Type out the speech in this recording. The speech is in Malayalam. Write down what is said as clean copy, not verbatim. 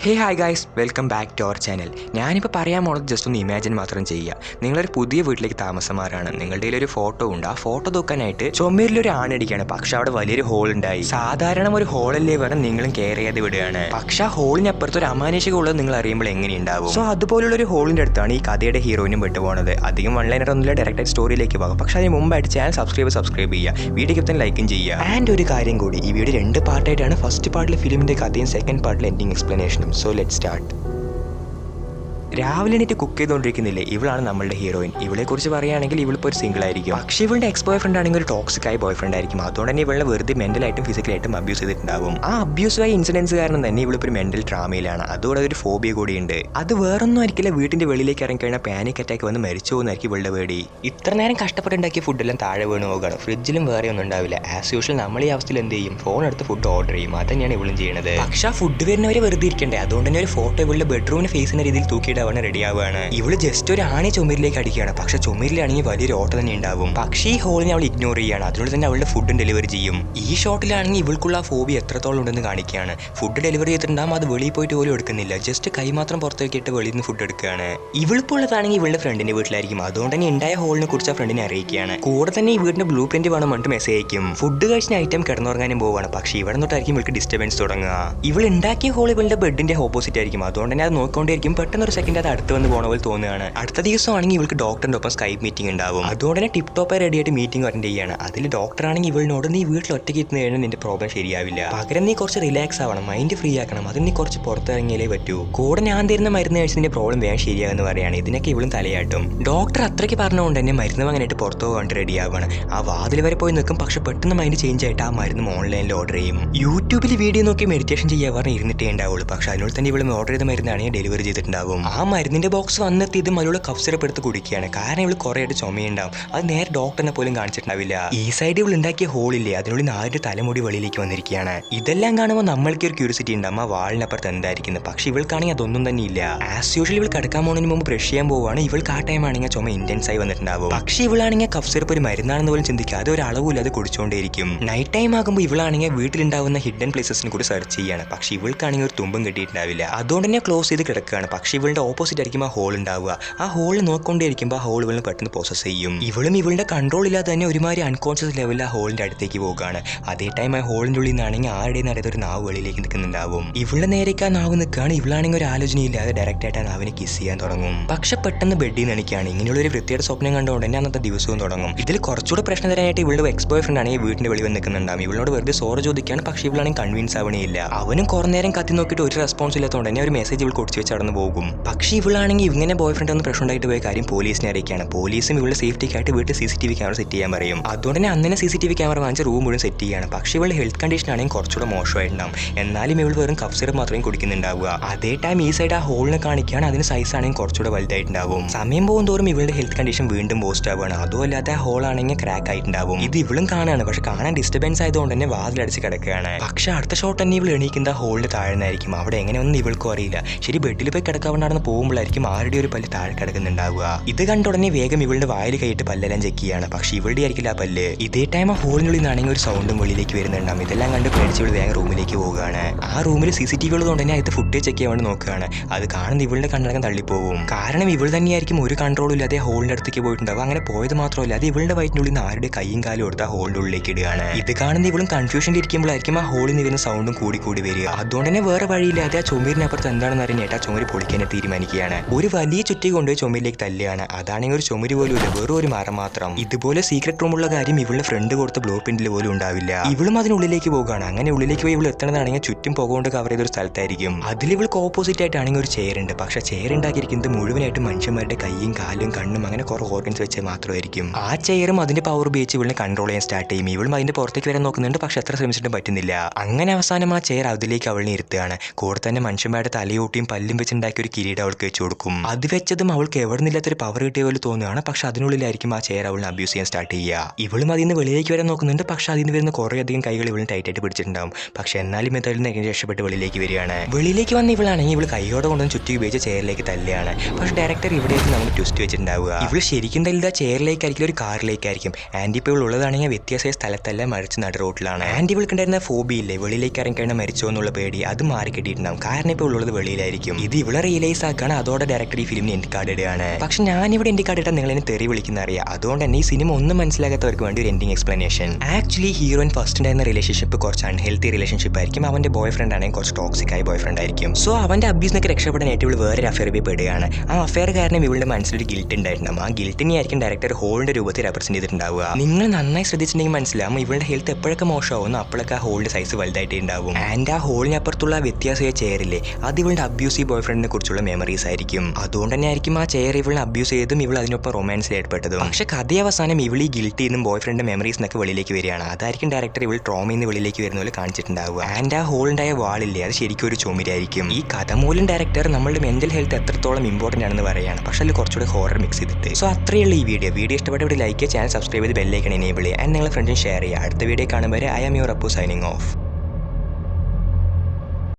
Hey hi guys, welcome back to our channel. ഞാനിപ്പോൾ പറയാൻ പോണത് ജസ്റ്റ് ഒന്ന് ഇമാജിൻ മാത്രം ചെയ്യുക. നിങ്ങളൊരു പുതിയ വീട്ടിലേക്ക് താമസം മാറാണ്. നിങ്ങളുടെ കയ്യിൽ ഒരു ഫോട്ടോ ഉണ്ട്. ആ ഫോട്ടോ നോക്കാനായിട്ട് ചുമരിലൊരു ആണടിക്കുകയാണ്. പക്ഷെ അവിടെ വലിയൊരു ഹോൾ ഉണ്ടായി. സാധാരണ ഒരു ഹോളല്ലേ പറഞ്ഞ് നിങ്ങളും കെയർ ചെയ്യാതെ വിടുകയാണ്. പക്ഷെ ആ ഹോളിനപ്പുറത്ത് ഒരു അമാനുഷികം ഉള്ളത് നിങ്ങൾ അറിയുമ്പോൾ എങ്ങനെയുണ്ടാവും? സോ അതുപോലുള്ള ഒരു ഹോളിൻ്റെ അടുത്താണ് ഈ കഥയുടെ ഹീറോയിനും വിട്ടുപോകുന്നത്. അധികം വൺലൈനർ ഒന്നുമില്ല, ഡയറക്റ്റ് സ്റ്റോറിയിലേക്ക് പോകാം. പക്ഷെ അതിന് മുമ്പായിട്ട് ചാനൽ സബ്സ്ക്രൈബ് ചെയ്യുക, വീഡിയോക്ക് തന്നെ ലൈക്കും ചെയ്യുക. ആൻഡ് ഒരു കാര്യം കൂടി, ഈ വീഡിയോ 2 പാർട്ടായിട്ടാണ്. ഫസ്റ്റ് പാർട്ടിൽ ഫിലിമിൻ്റെ കഥയും സെക്കൻഡ് പാർട്ടിൽ എൻഡിങ് എക്സ്പ്ലനേഷനും. So let's start. രാവിലെ എണീറ്റ് കുക്ക് ചെയ്തുകൊണ്ടിരിക്കുന്നില്ലേ, ഇവളാണ് നമ്മളുടെ ഹീറോയിൻ. ഇവളെക്കുറിച്ച് പറയുകയാണെങ്കിൽ ഇവളിപ്പോൾ ഒരു സിംഗിൾ ആയിരിക്കും. പക്ഷേ ഇവളുടെ എക്സ് ബോയ് ഫ്രണ്ട് ആണെങ്കിൽ ഒരു ടോക്സിക് ആയ ബോയ് ഫ്രണ്ട് ആയിരിക്കും. അതുകൊണ്ട് തന്നെ ഇവളെ വെറുതെ മെന്റലായിട്ടും ഫിസിക്കലായിട്ടും അബ്യൂസ് ചെയ്തിട്ടുണ്ടാവും. ആ അബ്യൂസായ ഇൻസിഡൻസ് കാരണം തന്നെ ഇവളിപ്പോൾ ഒരു മെന്റൽ ട്രാമയിലാണ്. അതുകൂടെ ഒരു ഫോബിയ കൂടിയുണ്ട്. അത് വേറൊന്നും ആയിരിക്കില്ല, വീട്ടിന്റെ വെളിയിലേക്ക് ഇറങ്ങിക്കഴിഞ്ഞാൽ പാനിക് അറ്റാക്ക് വന്ന് മരിച്ചു പോകുന്നതായിരിക്കും ഇവളുടെ പേടി. ഇത്ര നേരം കഷ്ടപ്പെട്ടുണ്ടാക്കിയ ഫുഡെല്ലാം താഴെ വീണ് പോകുകയാണ്. ഫ്രിഡ്ജിലും വേറെ ഒന്നും ഉണ്ടാവില്ല. ആസ് യൂഷ്വൽ നമ്മൾ ഈ അവസ്ഥയിൽ എന്ത് ചെയ്യും? ഫോൺ എടുത്ത് ഫുഡ് ഓർഡർ ചെയ്യും. അത് തന്നെയാണ് ഇവളും ചെയ്യുന്നത്. പക്ഷേ ആ ഫുഡ് വരുന്നവരെ വെറുതെ ഇരിക്കണ്ടേ? അതുകൊണ്ട് തന്നെ ഒരു ഫോട്ടോ ഇവളുടെ ബെഡ്റൂമിന് ഫേസ് ചെയ്യുന്ന രീതിയിൽ തൂക്കിയിടാവാണ് റെഡി ആവുകയാണ്. ഇവള് ജസ്റ്റ് ഒരു ആണി ചുമരിലേക്ക് അടിക്കുകയാണ്. പക്ഷെ ചുമരിലാണെങ്കിൽ വലിയൊരു ഓട്ടം തന്നെ ഉണ്ടാവും. പക്ഷേ ഈ ഹോളിനെ അവൾ ഇഗ്നോർ ചെയ്യാണ്. അതിനോട് തന്നെ അവളുടെ ഫുഡും ഡെലിവറി ചെയ്യും. ഈ ഷോട്ടിലാണെങ്കിൽ ഇവൾക്കുള്ള ഫോബി എത്രത്തോളം ഉണ്ടെന്ന് കാണിക്കുകയാണ്. ഫുഡ് ഡെലിവറി ചെയ്തിട്ടുണ്ടാകും, അത് വെളിയിൽ പോയിട്ട് പോലും എടുക്കുന്നില്ല. ജസ്റ്റ് കൈ മാത്രം പുറത്തേക്കിട്ട് വെളിയിൽ നിന്ന് ഫുഡ് എടുക്കുകയാണ്. ഇവളിപ്പോൾ ഉള്ളതാണെങ്കിൽ ഇവളുടെ ഫ്രണ്ടിന്റെ വീട്ടിലായിരിക്കും. അതുകൊണ്ട് തന്നെ ഉണ്ടായ ഹോളിനെ കുറിച്ച് ആ ഫ്രണ്ടിനെ അറിയിക്കുകയാണ്. കൂടെ തന്നെ ഈ വീടിന്റെ ബ്ലൂ പ്രിന്റ് വേണം പറഞ്ഞിട്ട് മെസ്സേജ് അയക്കും. ഫുഡ് കഴിച്ച ഐറ്റം കിടന്നുറങ്ങാനും പോവാണ്. പക്ഷേ ഇവിടെ നിന്നിട്ടായിരിക്കും ഇവൾക്ക് ഡിസ്റ്റർബൻസ് തുടങ്ങുക. ഇവൾ ഉണ്ടാക്കിയ ഹോൾ ഇവളുടെ ബെഡിന്റെ ഓപ്പോസിറ്റ് ആയിരിക്കും. അതുകൊണ്ട് തന്നെ അത് നോക്കിക്കൊണ്ടിരിക്കും. പെട്ടെന്ന് ഒരു സെക്കൻഡ് അത് അടുത്ത് വന്ന് പോണ പോലെ തോന്നുകയാണ്. അടുത്ത ദിവസമാണെങ്കിൽ ഇവൾക്ക് ഡോക്ടറിന്റെ ഒപ്പം സ്കൈപ്പ് മീറ്റിംഗ് ഉണ്ടാവും. അതുകൊണ്ട് തന്നെ ടിപ് ടോപ്പായി റെഡി ആയിട്ട് മീറ്റിംഗ് അറ്റൻഡ് ചെയ്യാണ്. അതിൽ ഡോക്ടർ ആണെങ്കിൽ ഇവളിനോട് നീ വീട്ടിൽ ഒറ്റയ്ക്ക് ഇരുന്ന് കഴിഞ്ഞാൽ നിന്റെ പ്രോബ്ലം ശരിയാവില്ല, പകരം നീ കുറച്ച് റിലാക്സ് ആവണം, മൈൻഡ് ഫ്രീ ആക്കണം, അതിന് നീ കുറച്ച് പുറത്തിറങ്ങിയാലേ പറ്റൂ. കൂടെ ഞാൻ തരുന്ന മരുന്ന് കഴിച്ചതിന്റെ പ്രോബ്ലം വേഗം ശരിയാകുമെന്ന് പറയാണ്. ഇതിനൊക്കെ ഇവളും തലയാട്ടും. ഡോക്ടർ അത്രയ്ക്ക് പറഞ്ഞുകൊണ്ട് തന്നെ മരുന്ന് വാങ്ങാനായിട്ട് പുറത്തു പോകാണ്ട് റെഡി ആവുകയാണ്. ആ വാതിൽ വരെ പോയി നിൽക്കും. പക്ഷെ പെട്ടെന്ന് മൈൻഡ് ചേഞ്ച് ആയിട്ട് ആ മരുന്ന് ഓൺലൈനിൽ ഓർഡർ ചെയ്യും. യൂട്യൂബിൽ വീഡിയോ നോക്കി മെഡിറ്റേഷൻ ചെയ്യാൻ പറഞ്ഞ് ഇരുന്നിട്ടേ ഉണ്ടാവുള്ളൂ. പക്ഷെ അതിനോട് തന്നെ ഇവൾ ഓർഡർ ചെയ്ത മരുന്നാണെങ്കിൽ ഡെലിവറി ചെയ്തിട്ടുണ്ടാവും. ആ മരുന്നിന്റെ ബോക്സ് വന്നെത്തിയത് മലയുള്ള കഫ് സിറപ്പ് എടുത്ത് കുടിക്കുകയാണ്. കാരണം ഇവൾ കുറേ ആയിട്ട് ചുമയുണ്ടാവും. അത് നേരെ ഡോക്ടറിനെ പോലും കാണിച്ചിട്ടുണ്ടാവില്ല. ഈ സൈഡ് ഇവൾ ഉണ്ടാക്കിയ ഹോളില്ലേ, അതിനുള്ളിൽ 4 തലമുടി വെളിയിലേക്ക് വന്നിരിക്കുകയാണ്. ഇതെല്ലാം കാണുമ്പോൾ നമ്മൾക്ക് ഒരു ക്യൂരിയോസിറ്റി ഉണ്ടാവും, ആ വാളിനപ്പുറത്ത് എന്തായിരിക്കുന്നത്. പക്ഷെ ഇവൾക്കാണെങ്കിൽ അതൊന്നും തന്നെ ഇല്ല. ആസ് യൂഷ്വൽ ഇവൾ കിടക്കാൻ പോകുന്നതിന് മുമ്പ് ബ്രഷ് ചെയ്യാൻ പോവുകയാണ്. ഇവൾക്ക് ആ ടൈം ആണെങ്കിൽ ചുമ ഇന്റൻസ് ആയി വന്നിട്ടുണ്ടാവും. പക്ഷേ ഇവളാണെങ്കിൽ കഫ് സിറപ്പ് ഒരു മരുന്നാണെന്ന് പോലും ചിന്തിക്കാതെ ഒരു അളവില്ലാതെ കുടിച്ചുകൊണ്ടേയിരിക്കും. നൈറ്റ് ടൈം ആകുമ്പോൾ ഇവളാണെങ്കിൽ വീട്ടിലുണ്ടാവുന്ന ഹിഡൻ പ്ലേസസിനെ കൂടി സെർച്ച് ചെയ്യാണ്. പക്ഷേ ഇവൾക്കാണെങ്കിൽ ഒരു തുമ്പും കിട്ടിയിട്ടുണ്ടാവില്ല. അതുകൊണ്ട് തന്നെ ക്ലോസ് ചെയ്ത് കിടക്കുകയാണ്. പക്ഷേ ഇവളുടെ ഓപ്പോസിറ്റ് ആയിരിക്കും ആ ഹോൾ ഉണ്ടാവുക. ആ ഹോളിൽ നോക്കിക്കൊണ്ടേയിരിക്കുമ്പോൾ ആ ഹോൾ ഇവളിന് പെട്ടെന്ന് പ്രോസസ് ചെയ്യും. ഇവളും ഇവളുടെ കൺട്രോൾ ഇല്ലാതെ തന്നെ ഒരുമാതിരി അൺകോൺഷ്യസ് ലെവലിൽ ആ ഹോളിന്റെ അടുത്തേക്ക് പോകുകയാണ്. അതേ ടൈം ആ ഹോളിന്റെ ഉള്ളിൽ നിന്നാണെങ്കിൽ ആരുടെയും അറിയാത്ത ഒരു നാവ് വെളിയിലേക്ക് നിൽക്കുന്നുണ്ടാവും. ഇവളുടെ നേരേക്ക് ആ നാവ് നിൽക്കുകയാണ്. ഇവളാണെങ്കിൽ ഒരു ആലോചനയില്ലാതെ ഡയറക്റ്റ് ആയിട്ട് ആ നാവിനെ കിസ് ചെയ്യാൻ തുടങ്ങും. പക്ഷെ പെട്ടെന്ന് ബെഡിൽ നിന്ന് എണിക്കുകയാണ്. ഇങ്ങനെയുള്ള ഒരു വൃത്തിയുടെ സ്വപ്നം കണ്ടുകൊണ്ട് തന്നെ അന്നത്തെ ദിവസവും തുടങ്ങും. ഇതിൽ കുറച്ചുകൂടെ പ്രശ്നം തരാനായിട്ട് ഇവളുടെ എക്സ് ബോയ് ഫ്രണ്ട് ആണെങ്കിൽ വീട്ടിന്റെ വെളിയിൽ നിൽക്കുന്നുണ്ടാവും. ഇവളോട് വെറുതെ സോറി ചോദിക്കുകയാണ്. പക്ഷേ ഇവളാണെങ്കിൽ കൺവിൻസ് ആവണേയില്ല. അവനും കുറേ നേരം കത്തി നോക്കിയിട്ട് ഒരു റെസ്പോൺസ് ഇല്ലാത്തതുകൊണ്ട് തന്നെ ഒരു മെസ്സേജ് ഇവൾ കൊടുത്തു വെച്ച് നടന്നു പോകും. പക്ഷേ ഇവളാണെങ്കിൽ ഇങ്ങനെ ബോയ് ഫ്രണ്ട് ഒന്ന് പ്രശ്നം ഉണ്ടായിട്ട് പോയ കാര്യം പോലീസിനെ അറിയിക്കുകയാണ്. പോലീസും ഇവളുടെ സേഫ്റ്റിക്കായിട്ട് വീട്ടിൽ CCTV ക്യാമറ സെറ്റ് ചെയ്യാൻ പറയും. അതുകൊണ്ട് തന്നെ അന്നെ CCTV ക്യാമറ വാങ്ങിച്ച് റൂം മുഴുവൻ സെറ്റ് ചെയ്യാണ്. പക്ഷേ ഇവളുടെ ഹെൽത്ത് കണ്ടീഷൻ ആണെങ്കിൽ കുറച്ചുകൂടെ മോശമായിട്ടുണ്ടാവും. എന്നാലും ഇവൾ വെറും കഫ് സിറപ്പ് മാത്രമേ കുടിക്കുന്നുണ്ടാവുക. അതേ ടൈം ഈ സൈഡ് ആ ഹോളിനെ കാണിക്കുകയാണ്. അതിന് സൈസ് ആണെങ്കിൽ കുറച്ചുകൂടെ വലുതായിട്ടുണ്ടാവും. സമയം പോകും തോറും ഇവളുടെ ഹെൽത്ത് കണ്ടീഷൻ വീണ്ടും പോസ്റ്റ് ആവുകയാണ്. അതും അല്ലാത്ത ആ ഹോൾ ആണെങ്കിൽ ക്രാക്ക് ആയിട്ടുണ്ടാവും. ഇത് ഇവളും കാണാണ്. പക്ഷെ കാണാൻ ഡിസ്റ്റർബൻസ് ആയതുകൊണ്ട് തന്നെ വാതിലടിച്ച് കിടക്കുകയാണ്. പക്ഷെ അടുത്ത ഷോട്ട് തന്നെ ഇവൾ എണീക്കുന്ന ഹോളിന്റെ താഴ്ന്നായിരിക്കും. അവിടെ എങ്ങനെയൊന്നും ഇവൾക്കും അറിയില്ല. ശരി, ബെഡിൽ പോയി കിടക്കാവുന്നതാണെന്ന് പോകുമ്പോഴായിരിക്കും ആരുടെ ഒരു പല്ല് താഴെ കിടക്കുന്നുണ്ടാവുക. ഇത് കണ്ടുടനെ വേഗം ഇവളുടെ വായിൽ കൈയിട്ട് പല്ലെല്ലാം ചെക്ക് ചെയ്യാണ്. പക്ഷെ ഇവളുടെ ആയിരിക്കില്ല ആ പല്ല്. ഇതേ ടൈം ആ ഹോളിനുള്ളിൽ നിന്നാണെങ്കിൽ ഒരു സൗണ്ടും വെളിയിലേക്ക് വരുന്നുണ്ടാവും. ഇതെല്ലാം കണ്ട് പേടിച്ച് ഇവൾ വേഗം റൂമിലേക്ക് പോവുകയാണ്. ആ റൂമിൽ CCTV ഉള്ളതുകൊണ്ട് തന്നെ അത് ഫുട്ടേജ് ചെക്ക് ചെയ്യാൻ വേണ്ടി നോക്കുകയാണ്. അത് കാണുന്ന ഇവളുടെ കണ്ണടക്കം തള്ളിപ്പോകും. കാരണം ഇവൾ തന്നെയായിരിക്കും ഒരു കൺട്രോളും ഇല്ലാതെ ഹോളിന്റെ അടുത്തേക്ക് പോയിട്ടുണ്ടാവും. അങ്ങനെ പോയത് മാത്രമല്ല, അത് ഇവളുടെ വയറ്റിനുള്ളിൽ നിന്ന് ആരുടെ കൈയും കാലും എടുത്ത് ആ ഹോളിന്റെ ഉള്ളിലേക്ക് ഇടുകയാണ്. ഇത് കാണുന്ന ഇവളും കൺഫ്യൂഷനിൽ ഇരിക്കുമ്പോഴായിരിക്കും ആ ഹോളിൽ നിന്ന് വരുന്ന സൗണ്ടും കൂടി വരിക. അതുകൊണ്ട് തന്നെ വേറെ വഴിയില്ലാതെ ആ ചുമരിനപ്പുറത്ത് എന്താണെന്ന് അറിഞ്ഞിട്ട് ആ ചുമര് പൊളിക്കാൻ തീരുമാനിക്കുകയാണ്. ഒരു വലിയ ചുറ്റി കൊണ്ടുപോയി ചുമരിലേക്ക് തല്ലുകയാണ്. അതാണെങ്കിൽ ഒരു ചുമര് പോലും ഇല്ല, വെറും ഒരു മരം മാത്രം. ഇതുപോലെ സീക്രട്ട് റൂമുള്ള കാര്യം ഇവളുടെ ഫ്രണ്ട് കൊടുത്ത ബ്ലൂ പ്രിന്റിൽ പോലും ഉണ്ടാവില്ല. ഇവളും അതിനുള്ളിലേക്ക് പോകുകയാണ്. അങ്ങനെ ഉള്ളിലേക്ക് പോയി ഇവൾ എത്തണതാണെങ്കിൽ ചുറ്റും പുകകൊണ്ട് കവർ ചെയ്തൊരു സ്ഥലത്തായിരിക്കും. അതിൽ ഇവൾക്ക് ഓപ്പോസിറ്റ് ആയിട്ടാണെങ്കിൽ ഒരു ചെയർ ഉണ്ട്. പക്ഷെ ചെയർ ഉണ്ടാക്കിയിരിക്കുന്നത് മുഴുവനായിട്ട് മനുഷ്യന്മാരുടെ കൈയും കാലും കണ്ണും അങ്ങനെ കുറെ ഓർഗൻസ് വെച്ച് മാത്രമായിരിക്കും. ആ ചെയറും അതിന്റെ പവർ ഉപയോഗിച്ച് ഇവളിനെ കൺട്രോൾ ചെയ്യാൻ സ്റ്റാർട്ട് ചെയ്യും. ഇവളും അതിന്റെ പുറത്തേക്ക് വരാൻ നോക്കുന്നുണ്ട്. പക്ഷെ എത്ര ശ്രമിച്ചിട്ടും പറ്റുന്നില്ല. അങ്ങനെ അവസാനം ആ ചെയർ അതിലേക്ക് അവളിനെ ഇരുത്തുകയാണ്. കൂടെ തന്നെ മനുഷ്യന്മാരുടെ തലയോട്ടിയും പല്ലും വെച്ചുണ്ടാക്കിയ ഒരു കിരീടം ചെയ്ത് അവൾക്ക് വെച്ച് കൊടുക്കും. അത് വെച്ചതും അവൾക്ക് എവിടെ നിന്നില്ലാത്തൊരു പവർ കിട്ടിയ പോലെ തോന്നുകയാണ്. പക്ഷെ അതിനുള്ളിലായിരിക്കും ആ ചെയർ അവളിനെ അബ്യൂസ് ചെയ്യാൻ സ്റ്റാർട്ട് ചെയ്യുക. ഇവളും അതിൽ നിന്ന് വെളിയിലേക്ക് വരാൻ നോക്കുന്നുണ്ട്. പക്ഷെ അതിൽ നിന്ന് വരുന്ന കുറേയധികം കൈകൾ ഇവളും ടൈറ്റായിട്ട് പിടിച്ചിട്ടുണ്ടാവും. പക്ഷെ എന്നാലും ഇതിൽ നിന്ന് രക്ഷപ്പെട്ട് വെളിയിലേക്ക് വരികയാണ്. വെളിയിലേക്ക് വന്ന ഇവളാണെങ്കിൽ ഇവൾ കൈയോടെ കൊണ്ടൊന്ന് ചുറ്റി ഉപയോഗിച്ച് ചെയറിലേക്ക് തല്ലുകയാണ്. പക്ഷെ ഡയറക്ടർ ഇവിടേക്ക് നമ്മൾ ട്വിസ്റ്റ് വെച്ചിട്ടുണ്ടാവുക. ഇവൾ ശരിക്കും തല്ലുക ചെയറിലേക്കായിരിക്കും ഒരു കാറിലേക്കായിരിക്കും. ആൻറ്റി ഇപ്പോൾ ഉള്ളതാണെങ്കിൽ വ്യത്യാസമായ സ്ഥലത്തല്ല മറിച്ച് നട റോട്ടിലാണ്. ആൻറ്റി ഇവൾക്കുണ്ടായിരുന്ന ഫോബിയില്ലേ വെളിയിലേക്ക് ഇറങ്ങിക്കഴിഞ്ഞാൽ മരിച്ചോ എന്നുള്ള പേടി അത് മാറി കിട്ടിയിട്ടുണ്ടാവും. കാരണം ഇപ്പോൾ ഉള്ളത് വെളിയിലായിരിക്കും. ഇത് ഇവളെ റിയലൈസ് ആക്കുകയാണ്. അതോടെ ഡയറക്ടർ ഈ ഫിലിമിന് എൻഡ് കാർഡ് ഇടുകയാണ്. പക്ഷെ ഞാനിവിടെ എൻഡ് കാർഡ് ഇട്ടാൽ നിങ്ങളെന്നെ തെറി വിളിക്കുന്ന അറിയാം. അതുകൊണ്ട് തന്നെ ഈ സിനിമ ഒന്നും മനസ്സിലാകാത്തവർക്ക് വേണ്ടി ഒരു ending explanation. Actually heroine first ഉണ്ടായിരുന്ന റിലേഷൻഷിപ്പ് കുറച്ച് അൺഹെൽത്തി റിലേഷൻഷിപ്പ് ആയിരിക്കും. അവന്റെ ബോയ് ഫ്രണ്ട് ആണെങ്കിൽ കുറച്ച് ടോക്സിക് ആയ ബോയ് ഫ്രണ്ട് ആയിരിക്കും. സോ അവന്റെ അബ്യൂസിനൊക്കെ രക്ഷപ്പെടാനായിട്ട് ഇവൾ വേറൊരു അഫെയർ പോയി പെടുകയാണ്. ആ അഫെയർ കാരണം ഇവളുടെ മനസ്സിലൊരു ഗിൽറ്റ് ഉണ്ടായിട്ടുണ്ടാവും. ആ ഗിൽറ്റിനെ ആയിരിക്കും ഡയറക്ടർ ഹോളിന്റെ രൂപത്തിൽ റെപ്രസെന്റ് ചെയ്തിട്ടുണ്ടാവുക. നിങ്ങൾ നന്നായി ശ്രദ്ധിച്ചിട്ടുണ്ടെങ്കിൽ മനസ്സിലാവും ഇവളുടെ ഹെൽത്ത് എപ്പോഴൊക്കെ മോശമാവുന്നു അപ്പോഴൊക്കെ ആ ഹോളിന്റെ സൈസ് വലുതായിട്ട് ഉണ്ടാവും. ആൻഡ് ആ ഹോളിനപ്പുറത്തുള്ള വ്യത്യാസമായ ചെയറില്ലേ അത് ഇവളുടെ അബ്യൂസീവ് ബോയ് ഫ്രണ്ടിനെ കുറിച്ചുള്ള മെമ്മറീസ് ആയിരിക്കും. അതുകൊണ്ട് തന്നെ ആയിരിക്കും ആ ചെയർ ഇവളെ അബ്യൂസ് ചെയ്തും ഇവൾ അതിനൊപ്പം റൊമാൻസിൽ ഏർപ്പെട്ടതും. പക്ഷെ കഥയവസാനം ഇവൾ ഈ ഗിൽറ്റിൽ നിന്നും ബോയ് ഫ്രണ്ട് മെമ്മറീസ് എന്നൊക്കെ വെളിയിലേക്ക് വരികയാണ്. അതായിരിക്കും ഡയറക്ടർ ഇവൾ ട്രോമയിൽ നിന്ന് വെളിയിലേക്ക് വരുന്ന പോലെ കാണിച്ചിട്ടുണ്ടാവുക. ആൻഡ് ആ ഹോളുണ്ടായ വാളില്ലേ അത് ശരിക്കും ഒരു ചുമരായിരിക്കും. ഈ കഥ മൂലം ഡയറക്ടർ നമ്മളുടെ മെന്റൽ ഹെൽത്ത് എത്രത്തോളം ഇമ്പോർട്ടൻ്റ് ആണെന്ന് പറയുകയാണ്. പക്ഷെ അതിൽ കുറച്ചുകൂടി ഹോറർ മിക്സ് ചെയ്തിട്ട്. സോ അത്രയുള്ള ഈ വീഡിയോ ഇഷ്ടപ്പെട്ട ലൈക്ക് ചാനൽ സബ്സ്ക്രൈബ് ചെയ്ത് ബെല്ലൈക്കൺ എനേബിൾ ചെയ്യുക. ആൻഡ് നിങ്ങളുടെ ഫ്രണ്ട്സിന് ഷെയർ ചെയ്യുക. അടുത്ത വീഡിയോ കാണുമ്പോൾ I am your Appu signing of.